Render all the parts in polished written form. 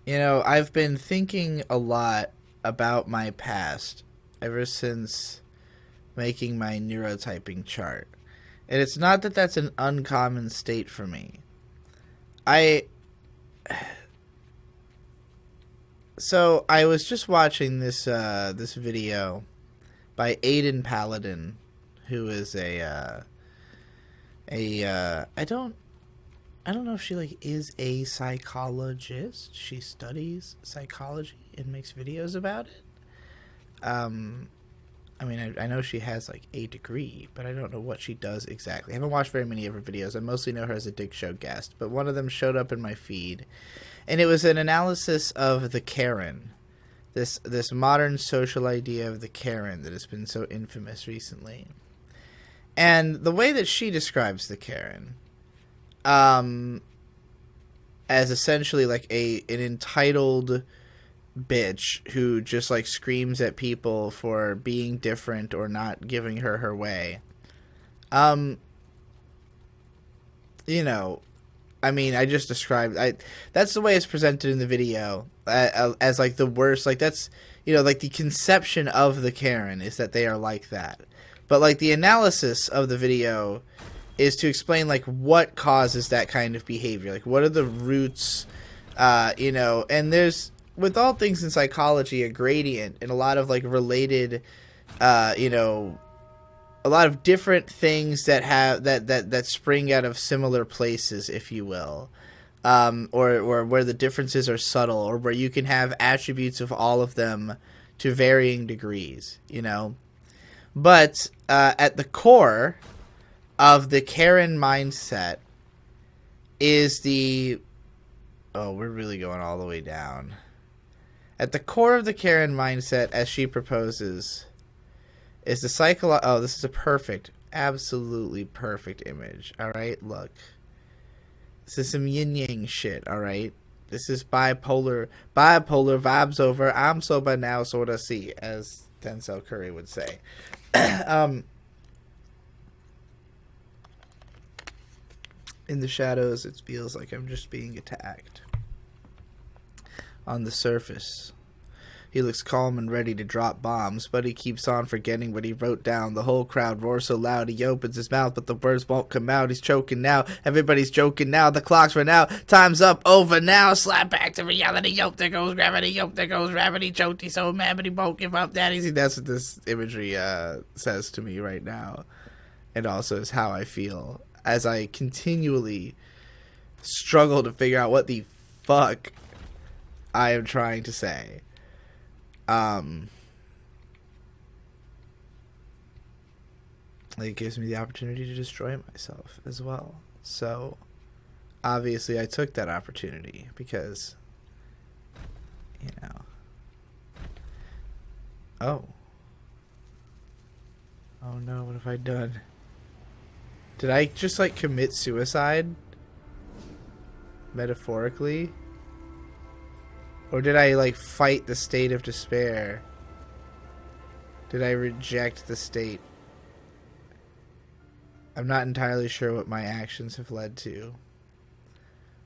You know, I've been thinking a lot about my past ever since making my neurotyping chart. And it's not that that's an uncommon state for me. I I was just watching this video by Aiden Paladin, who is I don't know if she like is a psychologist. She studies psychology and makes videos about it. Um, I mean, I know she has like a degree, but I don't know what she does exactly. I haven't watched very many of her videos. I mostly know her as a Dick Show guest, but one of them showed up in my feed, and it was an analysis of the Karen, this modern social idea of the Karen that has been so infamous recently. And the way that she describes the Karen, um, as essentially like an entitled bitch who just like screams at people for being different or not giving her way. Um, you know, I mean, I just described that's the way it's presented in the video as like the worst. Like that's like the conception of the Karen is that they are like that, but like the analysis of the video is to explain like what causes that kind of behavior. Like what are the roots, and there's with all things in psychology a gradient and a lot of like related, a lot of different things that have that spring out of similar places, if you will, or where the differences are subtle, or where you can have attributes of all of them to varying degrees, But at the core of the Karen mindset is the we're really going all the way down. At the core of the Karen mindset, as she proposes, is the this is a perfect, absolutely perfect image. All right, look. This is some yin yang shit. All right, this is bipolar vibes over. I'm sober now, sorta see, as Denzel Curry would say. In the shadows, it feels like I'm just being attacked. On the surface, he looks calm and ready to drop bombs, but he keeps on forgetting what he wrote down. The whole crowd roars so loud he opens his mouth, but the words won't come out. He's choking now. Everybody's joking now. The clock's run out. Time's up. Over now. Slap back to reality. Yope, there goes gravity. Yope, there goes gravity. Choked. He's so mad, but he won't give up. Daddy. That's what this imagery says to me right now. And also is how I feel as I continually struggle to figure out what the fuck I am trying to say. It gives me the opportunity to destroy myself as well. So, obviously, I took that opportunity because, Oh. Oh no, what have I done? Did I just, like, commit suicide? Metaphorically? Or did I, like, fight the state of despair? Did I reject the state? I'm not entirely sure what my actions have led to.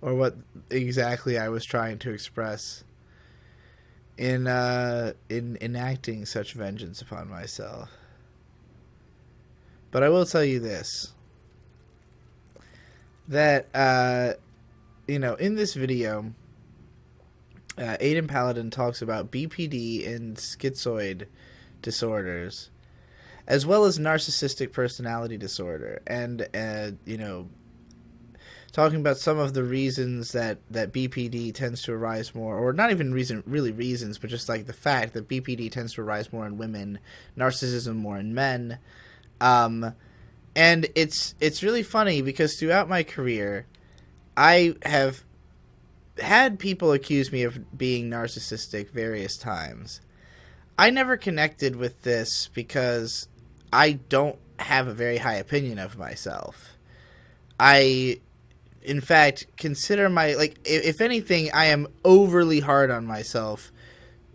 Or what exactly I was trying to express in enacting such vengeance upon myself. But I will tell you this. That, in this video, Aiden Paladin talks about BPD and schizoid disorders, as well as narcissistic personality disorder, and, talking about some of the reasons that BPD tends to arise more, or not even reasons, but just like the fact that BPD tends to arise more in women, narcissism more in men. And it's really funny because throughout my career, I have had people accuse me of being narcissistic various times. I never connected with this because I don't have a very high opinion of myself. I, in fact, consider if anything, I am overly hard on myself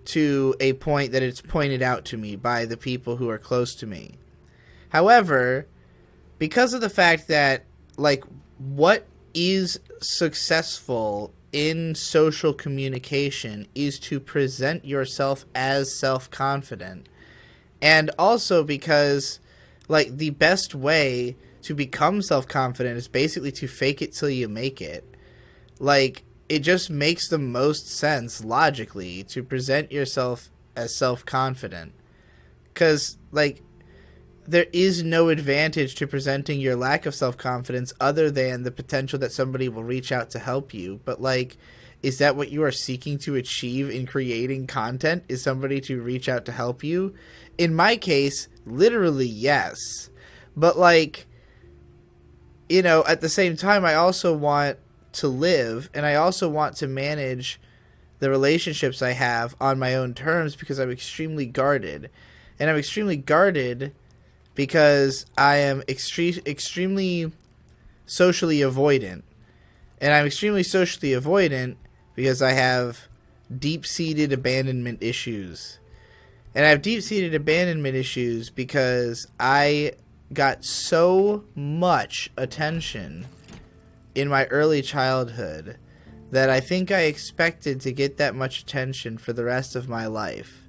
to a point that it's pointed out to me by the people who are close to me. However, because of the fact that, what is successful in social communication is to present yourself as self-confident. And also because, like, the best way to become self-confident is basically to fake it till you make it. Like, it just makes the most sense logically to present yourself as self-confident. Because, like, there is no advantage to presenting your lack of self-confidence other than the potential that somebody will reach out to help you. But, like, is that what you are seeking to achieve in creating content? Is somebody to reach out to help you? In my case, literally, yes. But, like, you know, at the same time, I also want to live, and I also want to manage the relationships I have on my own terms because I'm extremely guarded. And I'm extremely guarded because I am extremely socially avoidant. And I'm extremely socially avoidant because I have deep-seated abandonment issues. And I have deep-seated abandonment issues because I got so much attention in my early childhood that I think I expected to get that much attention for the rest of my life.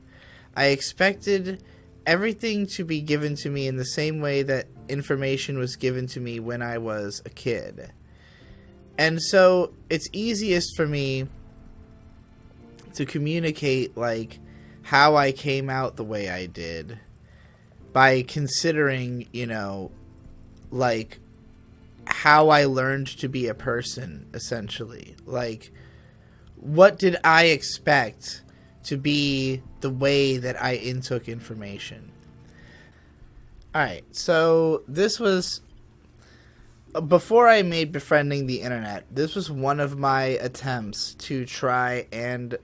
I expected everything to be given to me in the same way that information was given to me when I was a kid. And so it's easiest for me to communicate, like, how I came out the way I did by considering, you know, like, how I learned to be a person, essentially. Like, what did I expect to be the way that I intook information? Alright, so this was, before I made Befriending the Internet, this was one of my attempts to try and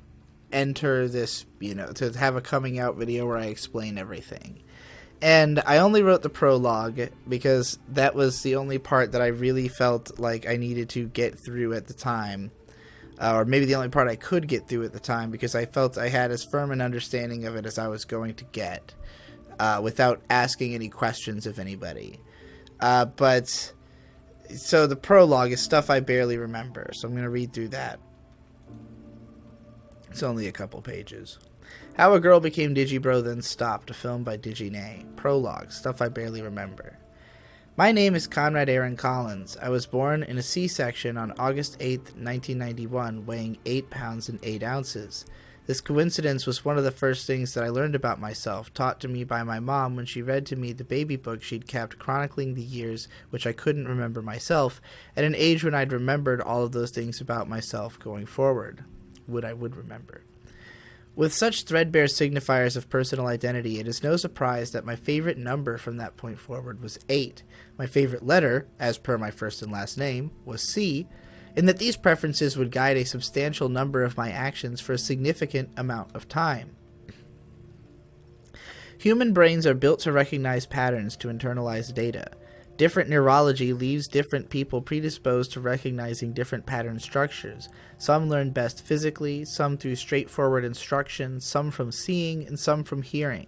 enter this, you know, to have a coming out video where I explain everything. And I only wrote the prologue because that was the only part that I really felt like I needed to get through at the time. Or maybe the only part I could get through at the time because I felt I had as firm an understanding of it as I was going to get without asking any questions of anybody. But so the prologue is stuff I barely remember, so I'm going to read through that. It's only a couple pages. How a Girl Became Digibro Then Stopped, a film by digi-nee. Prologue, stuff I barely remember. My name is Conrad Aaron Collins. I was born in a C-section on August 8th, 1991, weighing 8 pounds and 8 ounces. This coincidence was one of the first things that I learned about myself, taught to me by my mom when she read to me the baby book she'd kept chronicling the years which I couldn't remember myself, at an age when I'd remembered all of those things about myself going forward. I would remember. With such threadbare signifiers of personal identity, it is no surprise that my favorite number from that point forward was 8. My favorite letter, as per my first and last name, was C, and that these preferences would guide a substantial number of my actions for a significant amount of time. Human brains are built to recognize patterns to internalize data. Different neurology leaves different people predisposed to recognizing different pattern structures. Some learn best physically, some through straightforward instruction, some from seeing, and some from hearing.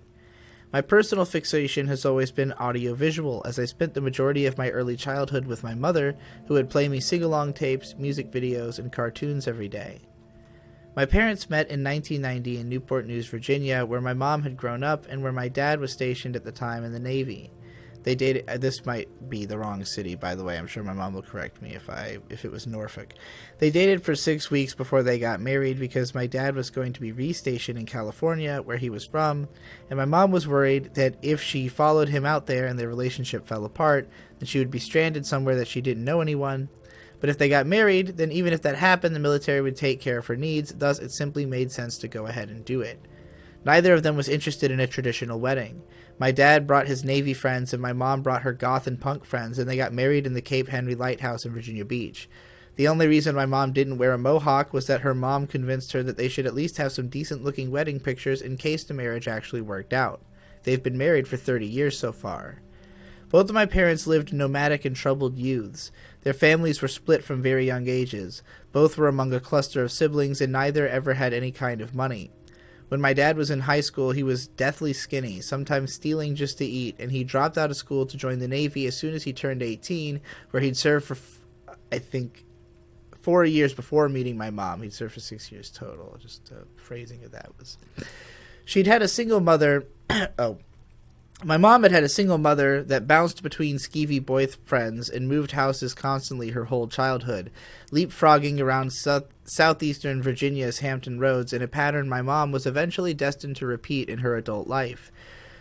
My personal fixation has always been audiovisual, as I spent the majority of my early childhood with my mother, who would play me sing-along tapes, music videos, and cartoons every day. My parents met in 1990 in Newport News, Virginia, where my mom had grown up and where my dad was stationed at the time in the Navy. They dated. This might be the wrong city, by the way. I'm sure my mom will correct me if it was Norfolk. They dated for 6 weeks before they got married because my dad was going to be restationed in California, where he was from, and my mom was worried that if she followed him out there and their relationship fell apart, then she would be stranded somewhere that she didn't know anyone. But if they got married, then even if that happened, the military would take care of her needs. Thus, it simply made sense to go ahead and do it. Neither of them was interested in a traditional wedding. My dad brought his Navy friends, and my mom brought her goth and punk friends, and they got married in the Cape Henry Lighthouse in Virginia Beach. The only reason my mom didn't wear a mohawk was that her mom convinced her that they should at least have some decent-looking wedding pictures in case the marriage actually worked out. They've been married for 30 years so far. Both of my parents lived nomadic and troubled youths. Their families were split from very young ages. Both were among a cluster of siblings, and neither ever had any kind of money. When my dad was in high school, he was deathly skinny, sometimes stealing just to eat, and he dropped out of school to join the Navy as soon as he turned 18, where he'd serve for, I think, 4 years before meeting my mom. He'd served for 6 years total. Just phrasing of that was... She'd had a single mother... oh. My mom had a single mother that bounced between skeevy boyfriends and moved houses constantly her whole childhood, leapfrogging around southeastern Virginia's Hampton Roads in a pattern my mom was eventually destined to repeat in her adult life.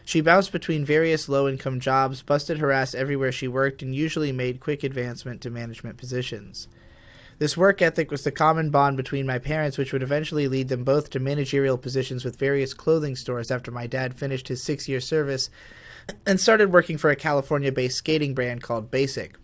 She bounced between various low-income jobs, busted her ass everywhere she worked, and usually made quick advancement to management positions. This work ethic was the common bond between my parents, which would eventually lead them both to managerial positions with various clothing stores after my dad finished his 6-year service and started working for a California-based skating brand called Basic.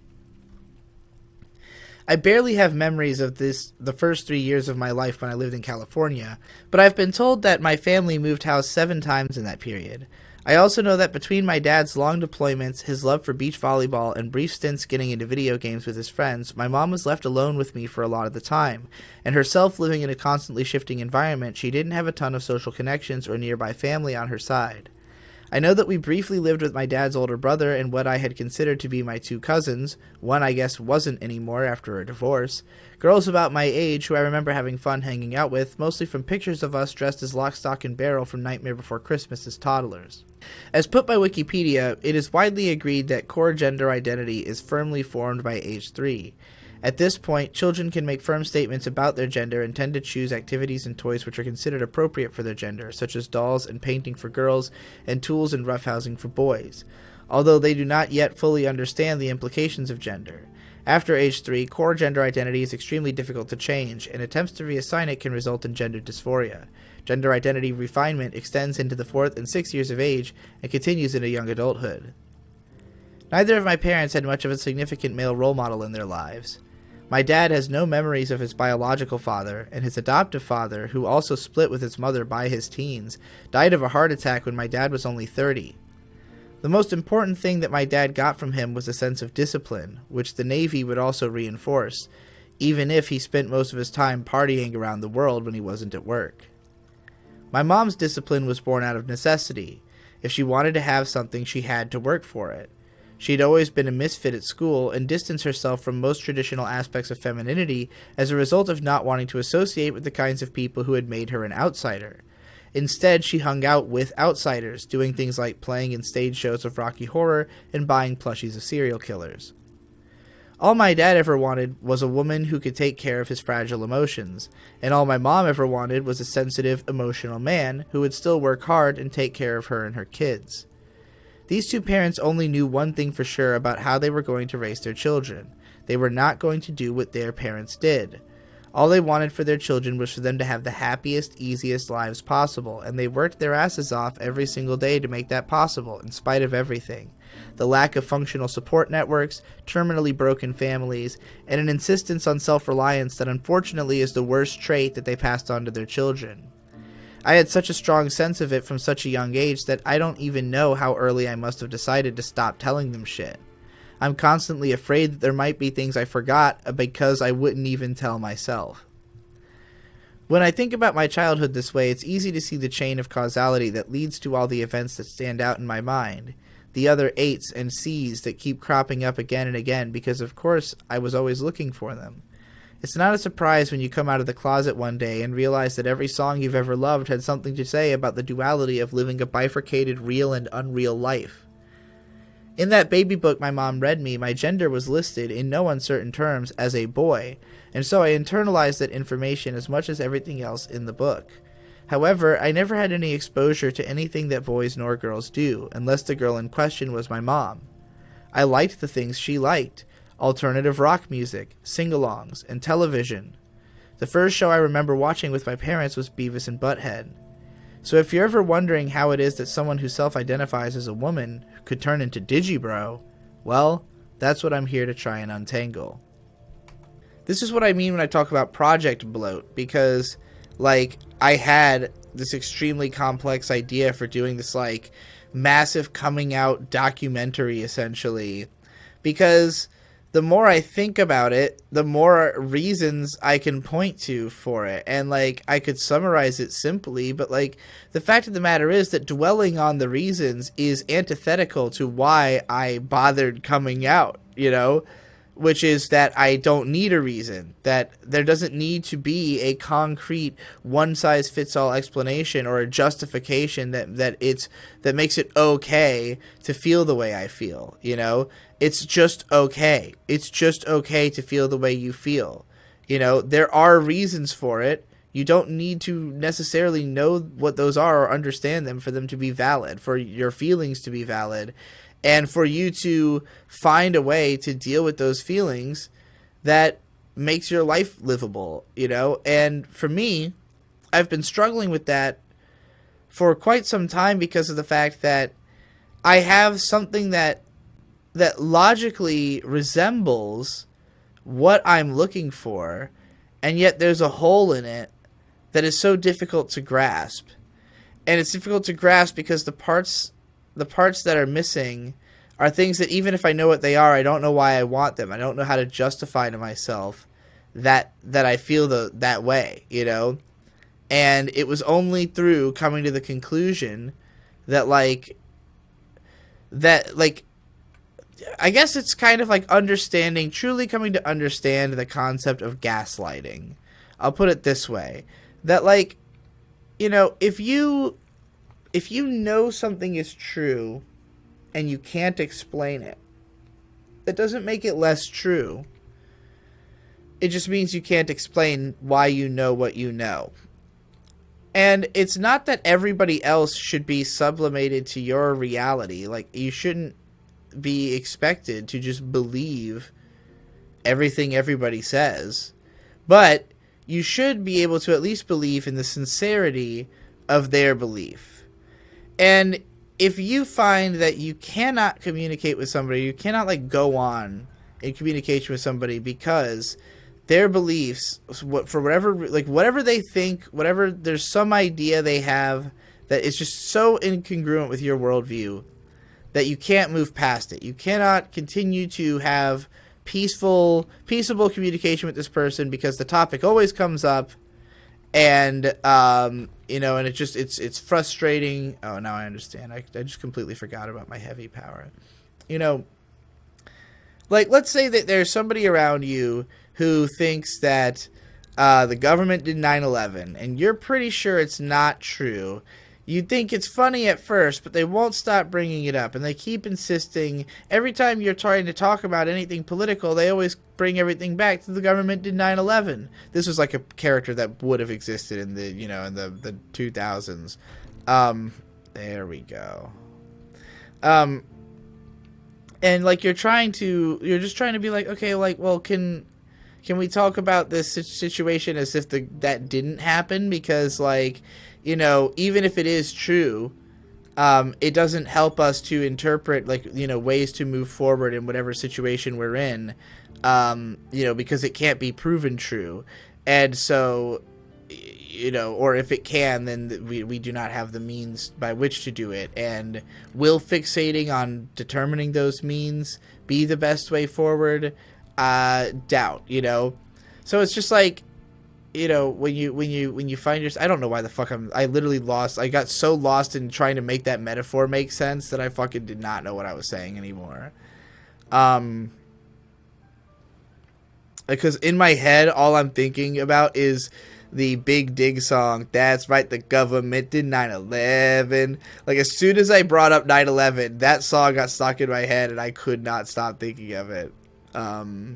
I barely have memories of the first 3 years of my life when I lived in California, but I've been told that my family moved house 7 times in that period. I also know that between my dad's long deployments, his love for beach volleyball, and brief stints getting into video games with his friends, my mom was left alone with me for a lot of the time, and herself living in a constantly shifting environment, she didn't have a ton of social connections or nearby family on her side. I know that we briefly lived with my dad's older brother and what I had considered to be my 2 cousins, one I guess wasn't anymore after a divorce, girls about my age who I remember having fun hanging out with, mostly from pictures of us dressed as Lock, Stock, and Barrel from Nightmare Before Christmas as toddlers. As put by Wikipedia, it is widely agreed that core gender identity is firmly formed by age 3. At this point, children can make firm statements about their gender and tend to choose activities and toys which are considered appropriate for their gender, such as dolls and painting for girls and tools and roughhousing for boys, although they do not yet fully understand the implications of gender. After age 3, core gender identity is extremely difficult to change, and attempts to reassign it can result in gender dysphoria. Gender identity refinement extends into the 4th and 6th years of age and continues into young adulthood. Neither of my parents had much of a significant male role model in their lives. My dad has no memories of his biological father, and his adoptive father, who also split with his mother by his teens, died of a heart attack when my dad was only 30. The most important thing that my dad got from him was a sense of discipline, which the Navy would also reinforce, even if he spent most of his time partying around the world when he wasn't at work. My mom's discipline was born out of necessity. If she wanted to have something, she had to work for it. She'd always been a misfit at school and distanced herself from most traditional aspects of femininity as a result of not wanting to associate with the kinds of people who had made her an outsider. Instead, she hung out with outsiders, doing things like playing in stage shows of Rocky Horror and buying plushies of serial killers. All my dad ever wanted was a woman who could take care of his fragile emotions, and all my mom ever wanted was a sensitive, emotional man who would still work hard and take care of her and her kids. These 2 parents only knew one thing for sure about how they were going to raise their children. They were not going to do what their parents did. All they wanted for their children was for them to have the happiest, easiest lives possible, and they worked their asses off every single day to make that possible, in spite of everything. The lack of functional support networks, terminally broken families, and an insistence on self-reliance that unfortunately is the worst trait that they passed on to their children. I had such a strong sense of it from such a young age that I don't even know how early I must have decided to stop telling them shit. I'm constantly afraid that there might be things I forgot because I wouldn't even tell myself. When I think about my childhood this way, it's easy to see the chain of causality that leads to all the events that stand out in my mind. The other 8s and C's that keep cropping up again and again because, of course, I was always looking for them. It's not a surprise when you come out of the closet one day and realize that every song you've ever loved had something to say about the duality of living a bifurcated real and unreal life. In that baby book my mom read me, my gender was listed, in no uncertain terms, as a boy, and so I internalized that information as much as everything else in the book. However, I never had any exposure to anything that boys nor girls do, unless the girl in question was my mom. I liked the things she liked. Alternative rock music, sing-alongs, and television. The first show I remember watching with my parents was Beavis and Butthead. So if you're ever wondering how it is that someone who self-identifies as a woman could turn into Digibro, well, that's what I'm here to try and untangle. This is what I mean when I talk about project bloat, because, I had this extremely complex idea for doing this, massive coming out documentary, essentially, because the more I think about it, the more reasons I can point to for it. And, I could summarize it simply, but, the fact of the matter is that dwelling on the reasons is antithetical to why I bothered coming out, which is that I don't need a reason, that there doesn't need to be a concrete one-size-fits-all explanation or a justification that makes it okay to feel the way I feel, you know? It's just okay. It's just okay to feel the way you feel. You know, there are reasons for it. You don't need to necessarily know what those are or understand them for them to be valid, for your feelings to be valid, and for you to find a way to deal with those feelings that makes your life livable, you know? And for me, I've been struggling with that for quite some time because of the fact that I have something that logically resembles what I'm looking for, and yet there's a hole in it that is so difficult to grasp. And it's difficult to grasp because the parts that are missing are things that even if I know what they are, I don't know why I want them. I don't know how to justify to myself that I feel that way, you know? And it was only through coming to the conclusion that I guess it's kind of like truly coming to understand the concept of gaslighting. I'll put it this way. That, like, you know, if you know something is true and you can't explain it, that doesn't make it less true. It just means you can't explain why you know what you know. And it's not that everybody else should be sublimated to your reality. Like, you shouldn't be expected to just believe everything everybody says. But you should be able to at least believe in the sincerity of their belief. And if you find that you cannot communicate with somebody, you cannot, like, go on in communication with somebody because their beliefs, for whatever they think, whatever, there's some idea they have that is just so incongruent with your worldview that you can't move past it. You cannot continue to have peaceable communication with this person because the topic always comes up, and you know, and it's frustrating. Oh, now I understand. I just completely forgot about my heavy power. You know, like, let's say that there's somebody around you who thinks that the government did 9/11, and you're pretty sure it's not true. You think it's funny at first, but they won't stop bringing it up, and they keep insisting. Every time you're trying to talk about anything political, they always bring everything back to the government did 9/11. This was like a character that would have existed in the, you know, in the 2000s. There we go. And like you're just trying to be like, okay, like, well, can we talk about this situation as if that didn't happen? Because, like, you know, even if it is true, it doesn't help us to interpret, like, you know, ways to move forward in whatever situation we're in, you know, because it can't be proven true. And so, you know, or if it can, then we do not have the means by which to do it. And will fixating on determining those means be the best way forward? Doubt, you know? So it's just like, you know, when you find yourself, I don't know why the fuck I literally lost. I got so lost in trying to make that metaphor make sense that I fucking did not know what I was saying anymore. Because in my head, all I'm thinking about is the Big Dig song. That's right, the government did 9/11. Like, as soon as I brought up 9/11, that song got stuck in my head and I could not stop thinking of it.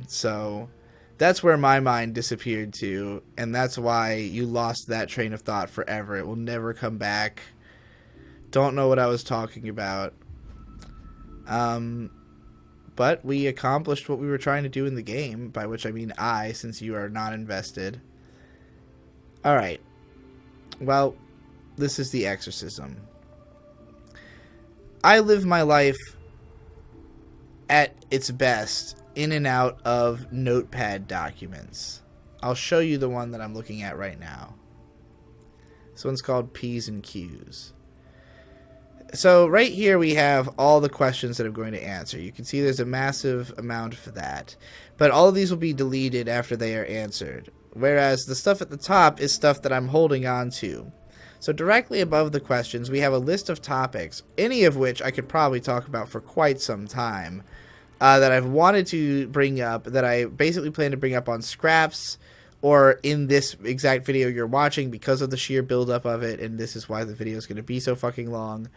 So that's where my mind disappeared to, and that's why you lost that train of thought forever. It will never come back. Don't know what I was talking about. But we accomplished what we were trying to do in the game, by which I mean I, since you are not invested. Alright. Well, this is the exorcism. I live my life at its best in and out of notepad documents. I'll show you the one that I'm looking at right now. This one's called P's and Q's. So right here we have all the questions that I'm going to answer. You can see there's a massive amount for that. But all of these will be deleted after they are answered. Whereas the stuff at the top is stuff that I'm holding on to. So directly above the questions, we have a list of topics, any of which I could probably talk about for quite some time. that I've wanted to bring up, that I basically plan to bring up on Scraps or in this exact video you're watching because of the sheer buildup of it, and this is why the video is going to be so fucking long.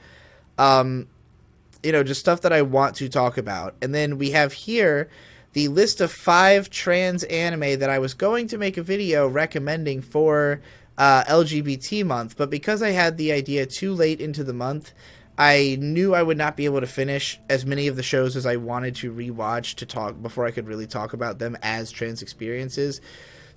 You know, just stuff that I want to talk about. And then we have here the list of 5 trans anime that I was going to make a video recommending for LGBT month, but because I had the idea too late into the month, I knew I would not be able to finish as many of the shows as I wanted to rewatch to talk before I could really talk about them as trans experiences.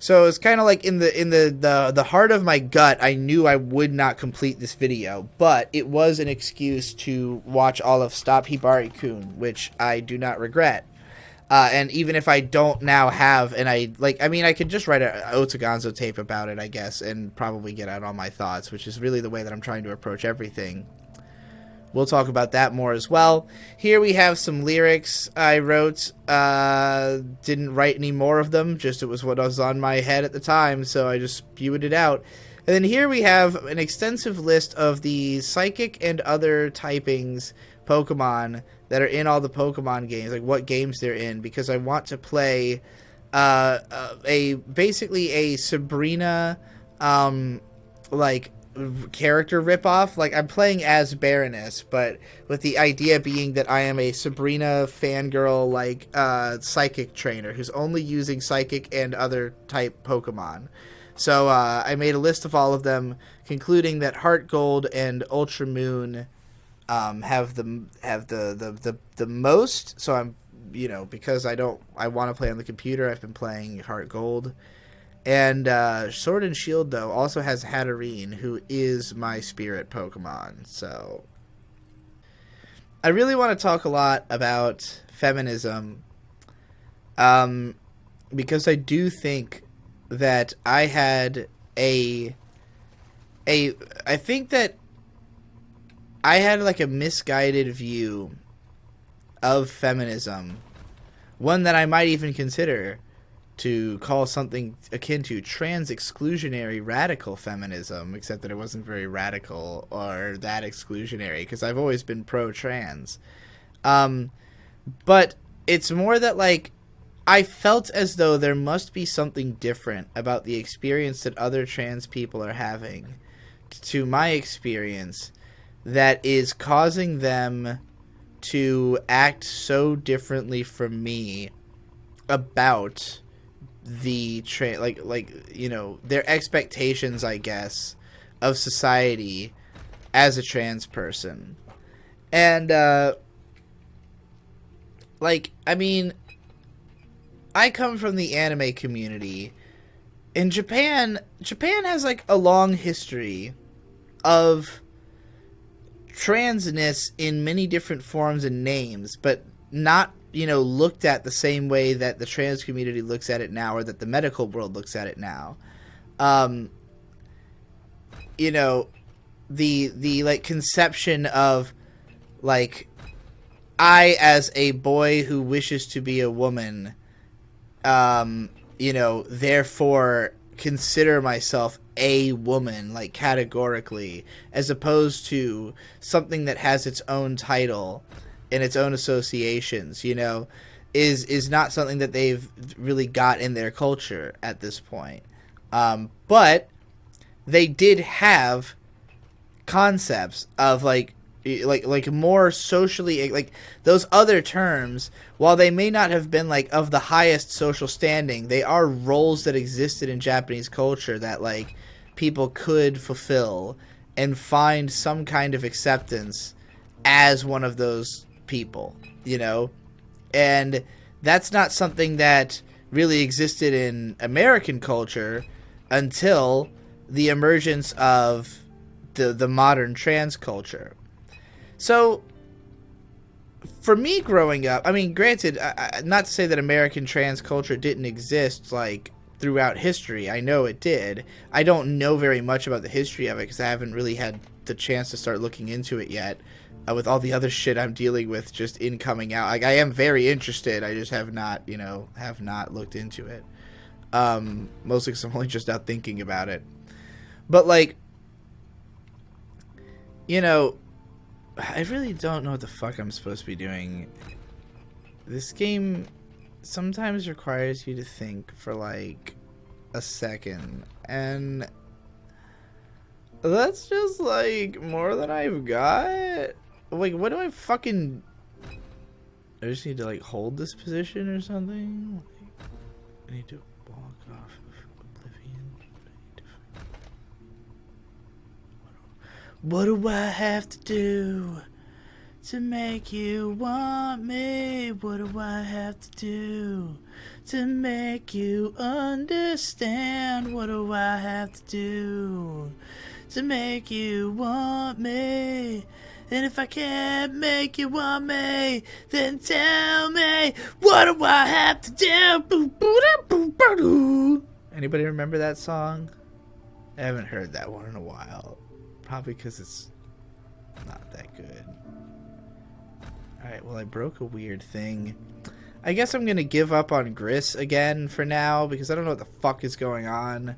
So it's kind of like in the heart of my gut, I knew I would not complete this video, but it was an excuse to watch all of Stop Hibari-kun, which I do not regret. And even if I don't now have, and I could just write a Otsuganzo tape about it, I guess, and probably get out all my thoughts, which is really the way that I'm trying to approach everything. We'll talk about that more as well. Here we have some lyrics I wrote. Didn't write any more of them, just it was what was on my head at the time, so I just spewed it out. And then here we have an extensive list of the psychic and other typings Pokemon that are in all the Pokemon games, like what games they're in, because I want to play basically a Sabrina character ripoff. Like, I'm playing as Baroness, but with the idea being that I am a Sabrina fangirl, psychic trainer who's only using psychic and other type Pokemon. So I made a list of all of them, concluding that Heart Gold and Ultra Moon have the most. So I'm, because I want to play on the computer, I've been playing Heart Gold. And Sword and Shield, though, also has Hatterene, who is my spirit Pokemon. So I really want to talk a lot about feminism, because I do think that I think that I had like a misguided view of feminism, one that I might even consider to call something akin to trans-exclusionary radical feminism, except that it wasn't very radical or that exclusionary, because I've always been pro-trans. But it's more that, like, I felt as though there must be something different about the experience that other trans people are having to my experience that is causing them to act so differently from me about the their expectations, I guess, of society as a trans person. And I come from the anime community. In Japan has like a long history of transness in many different forms and names, but not looked at the same way that the trans community looks at it now, or that the medical world looks at it now. The like conception of like, I as a boy who wishes to be a woman, therefore consider myself a woman, like categorically, as opposed to something that has its own title and its own associations, is not something that they've really got in their culture at this point. But they did have concepts of like more socially, like those other terms, while they may not have been like of the highest social standing, they are roles that existed in Japanese culture that like people could fulfill and find some kind of acceptance as one of those people, and that's not something that really existed in American culture until the emergence of the modern trans culture. So for me growing up, I mean, granted, not to say that American trans culture didn't exist like throughout history. I know it did. I don't know very much about the history of it because I haven't really had the chance to start looking into it yet. With all the other shit I'm dealing with just in coming out. Like, I am very interested. I just have not looked into it. Mostly because I'm only just out thinking about it. But, like, I really don't know what the fuck I'm supposed to be doing This game sometimes requires you to think for like a second, and that's just like more than I've got. Like, what do I fucking... I just need to like hold this position or something? Like, I need to walk off of oblivion. What do I have to do to make you want me? What do I have to do to make you understand? What do I have to do to make you want me? And if I can't make you want me, then tell me, what do I have to do? Anybody remember that song? I haven't heard that one in a while. Probably because it's not that good. Alright, well, I broke a weird thing. I guess I'm going to give up on Gris again for now, because I don't know what the fuck is going on.